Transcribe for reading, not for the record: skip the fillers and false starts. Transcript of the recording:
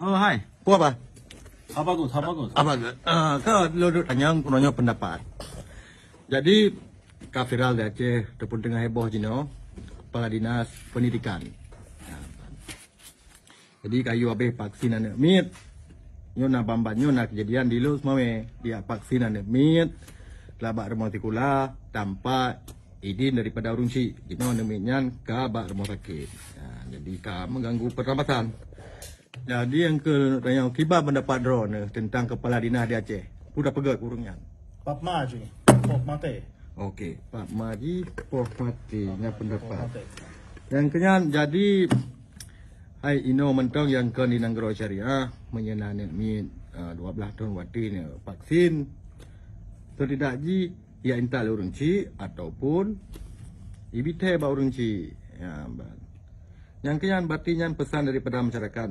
Hai. Puas apa? Bagus. Apa? Kau nanya pendapat. Jadi, Kafiral di Aceh, ataupun tengah heboh jino, Kepala Dinas Pendidikan. Jadi, kayu habis vaksin ane mit. Nyona bambat nyona kejadian di lu semua dia vaksin ane mit. Labak rumah tikula tanpa izin daripada urung si. Jino neminyan ke bak rumah sakit. Jadi, mengganggu pernafasan. Jadi yang yang kibar pendapat drone tentang Kepala Dinas di Aceh. Sudah pegat kurungnya. Pak Maji, Pok Mate. Okey, Pak Maji, Pok Mate yang pendapat. Yang kenyan jadi hai ino mentong yang ke Ninanggero Syariah menyenani mi 12 tahun wati ni vaksin. Tidak ji ia intal urunci ataupun ibite ba urunci. Ya, yang kenyan berarti pesan daripada masyarakat.